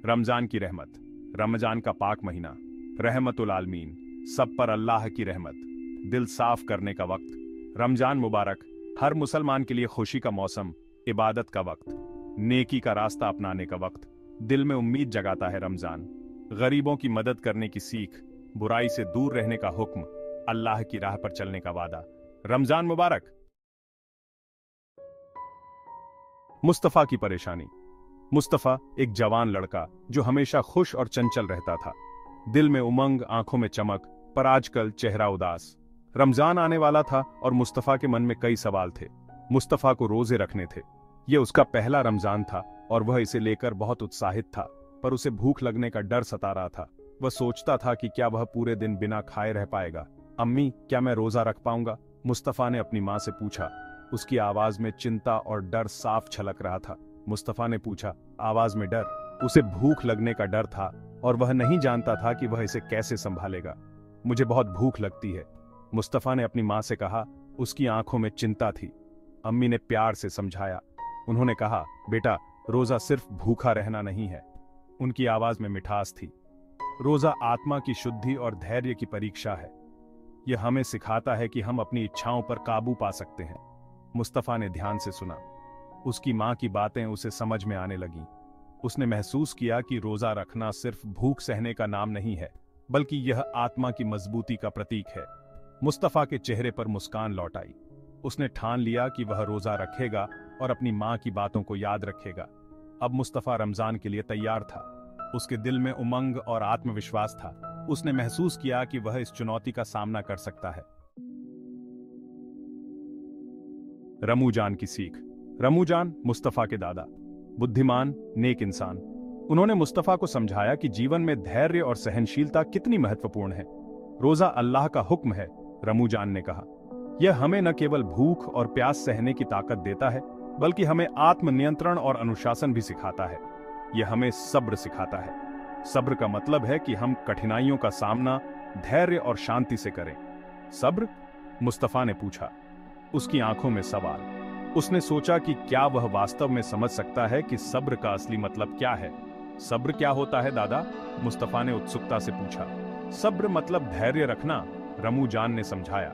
रमजान की रहमत। रमजान का पाक महीना, रहमतुल आलमीन, सब पर अल्लाह की रहमत। दिल साफ करने का वक्त। रमजान मुबारक। हर मुसलमान के लिए खुशी का मौसम, इबादत का वक्त, नेकी का रास्ता अपनाने का वक्त। दिल में उम्मीद जगाता है रमजान। गरीबों की मदद करने की सीख, बुराई से दूर रहने का हुक्म, अल्लाह की राह पर चलने का वादा। रमजान मुबारक। मुस्तफा की परेशानी। मुस्तफा एक जवान लड़का जो हमेशा खुश और चंचल रहता था। दिल में उमंग, आंखों में चमक, पर आजकल चेहरा उदास। रमजान आने वाला था और मुस्तफा के मन में कई सवाल थे। मुस्तफा को रोजे रखने थे। यह उसका पहला रमजान था और वह इसे लेकर बहुत उत्साहित था, पर उसे भूख लगने का डर सता रहा था। वह सोचता था कि क्या वह पूरे दिन बिना खाए रह पाएगा। अम्मी, क्या मैं रोजा रख पाऊंगा? मुस्तफा ने अपनी मां से पूछा। उसकी आवाज में चिंता और डर साफ छलक रहा था। मुस्तफा ने पूछा, आवाज में डर? उसे भूख लगने का डर था और वह नहीं जानता था कि वह इसे कैसे संभालेगा। मुझे बहुत भूख लगती है, मुस्तफा ने अपनी मां से कहा। उसकी आंखों में चिंता थी। अम्मी ने प्यार से समझाया। उन्होंने कहा, बेटा, रोजा सिर्फ भूखा रहना नहीं है। उनकी आवाज में मिठास थी। रोजा आत्मा की शुद्धि और धैर्य की परीक्षा है। यह हमें सिखाता है कि हम अपनी इच्छाओं पर काबू पा सकते हैं। मुस्तफा ने ध्यान से सुना। उसकी मां की बातें उसे समझ में आने लगीं। उसने महसूस किया कि रोजा रखना सिर्फ भूख सहने का नाम नहीं है, बल्कि यह आत्मा की मजबूती का प्रतीक है। मुस्तफा के चेहरे पर मुस्कान लौट आई। उसने ठान लिया कि वह रोजा रखेगा और अपनी मां की बातों को याद रखेगा। अब मुस्तफा रमजान के लिए तैयार था। उसके दिल में उमंग और आत्मविश्वास था। उसने महसूस किया कि वह इस चुनौती का सामना कर सकता है। रमूजान की सीख। रमूजान मुस्तफा के दादा, बुद्धिमान, नेक इंसान। उन्होंने मुस्तफा को समझाया कि जीवन में धैर्य और सहनशीलता कितनी महत्वपूर्ण है। रोजा अल्लाह का हुक्म है, रमूजान ने कहा। यह हमें न केवल भूख और प्यास सहने की ताकत देता है, बल्कि हमें आत्मनियंत्रण और अनुशासन भी सिखाता है। यह हमें सब्र सिखाता है। सब्र का मतलब है कि हम कठिनाइयों का सामना धैर्य और शांति से करें। सब्र? मुस्तफा ने पूछा। उसकी आंखों में सवाल। उसने सोचा कि क्या वह वास्तव में समझ सकता है कि सब्र का असली मतलब क्या है। सब्र क्या होता है दादा? मुस्तफा ने उत्सुकता से पूछा। सब्र मतलब धैर्य रखना, रमूजान ने समझाया।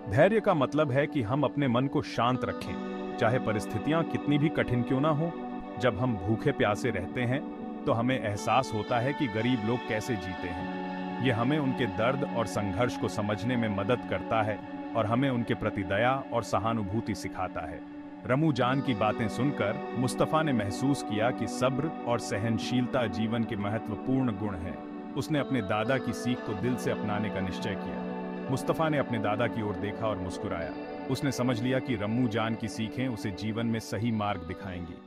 धैर्य का मतलब है कि हम अपने मन को शांत रखें, चाहे परिस्थितियां कितनी भी कठिन क्यों ना हो। जब हम भूखे प्यासे रहते हैं तो हमें एहसास होता है कि गरीब लोग कैसे जीते हैं। यह हमें उनके दर्द और संघर्ष को समझने में मदद करता है और हमें उनके प्रति दया और सहानुभूति सिखाता है। रमूजान की बातें सुनकर मुस्तफा ने महसूस किया कि सब्र और सहनशीलता जीवन के महत्वपूर्ण गुण हैं। उसने अपने दादा की सीख को दिल से अपनाने का निश्चय किया। मुस्तफा ने अपने दादा की ओर देखा और मुस्कुराया। उसने समझ लिया कि रमूजान की सीखें उसे जीवन में सही मार्ग दिखाएंगी।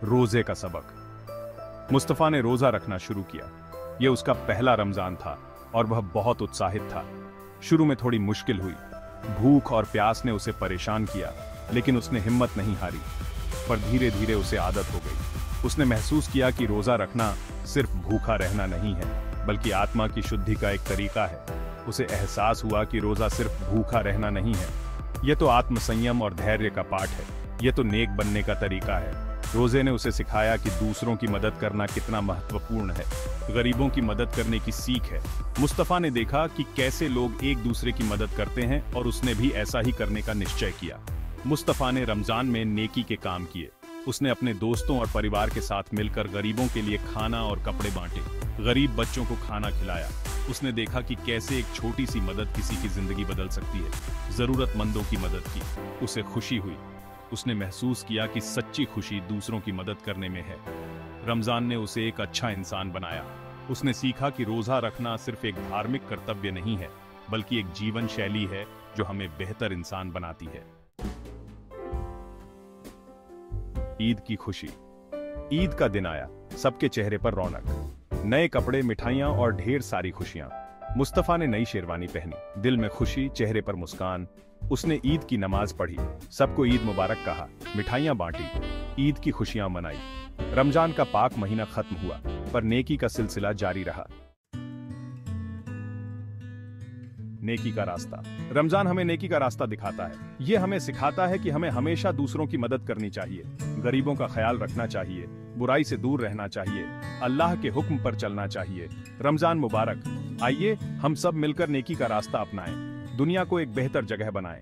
रोजे का सबक। मुस्तफा ने रोजा रखना शुरू किया। यह उसका पहला रमजान था और वह बहुत उत्साहित था। शुरू में थोड़ी मुश्किल हुई। भूख और प्यास ने उसे परेशान किया, लेकिन उसने हिम्मत नहीं हारी। पर धीरे धीरे उसे आदत हो गई। उसने महसूस किया कि रोजा रखना सिर्फ भूखा रहना नहीं है, बल्कि आत्मा की शुद्धि का एक तरीका है। उसे एहसास हुआ कि रोजा सिर्फ भूखा रहना नहीं है, यह तो आत्मसंयम और धैर्य का पाठ है। यह तो नेक बनने का तरीका है। रोजे ने उसे सिखाया कि दूसरों की मदद करना कितना महत्वपूर्ण है। गरीबों की मदद करने की सीख है। मुस्तफा ने देखा कि कैसे लोग एक दूसरे की मदद करते हैं और उसने भी ऐसा ही करने का निश्चय किया। मुस्तफा ने रमजान में नेकी के काम किए। उसने अपने दोस्तों और परिवार के साथ मिलकर गरीबों के लिए खाना और कपड़े बांटे। गरीब बच्चों को खाना खिलाया। उसने देखा कि कैसे एक छोटी सी मदद किसी की जिंदगी बदल सकती है। जरूरतमंदों की मदद की। उसे खुशी हुई। उसने महसूस किया कि सच्ची खुशी दूसरों की मदद करने में है। रमजान ने उसे एक अच्छा इंसान बनाया। उसने सीखा कि रोजा रखना सिर्फ एक धार्मिक कर्तव्य नहीं है, बल्कि एक जीवन शैली है जो हमें बेहतर इंसान बनाती है। ईद की खुशी। ईद का दिन आया। सबके चेहरे पर रौनक, नए कपड़े, मिठाइयां और ढेर सारी खुशियां। मुस्तफा ने नई शेरवानी पहनी। दिल में खुशी, चेहरे पर मुस्कान। उसने ईद की नमाज पढ़ी। सबको ईद मुबारक कहा। मिठाइयां बांटी। ईद की खुशियां मनाई। रमजान का पाक महीना खत्म हुआ, पर नेकी का सिलसिला जारी रहा। नेकी का रास्ता। रमजान हमें नेकी का रास्ता दिखाता है। ये हमें सिखाता है कि हमें हमेशा दूसरों की मदद करनी चाहिए, गरीबों का ख्याल रखना चाहिए, बुराई से दूर रहना चाहिए, अल्लाह के हुक्म पर चलना चाहिए। रमजान मुबारक। आइए हम सब मिलकर नेकी का रास्ता अपनाएं, दुनिया को एक बेहतर जगह बनाएं।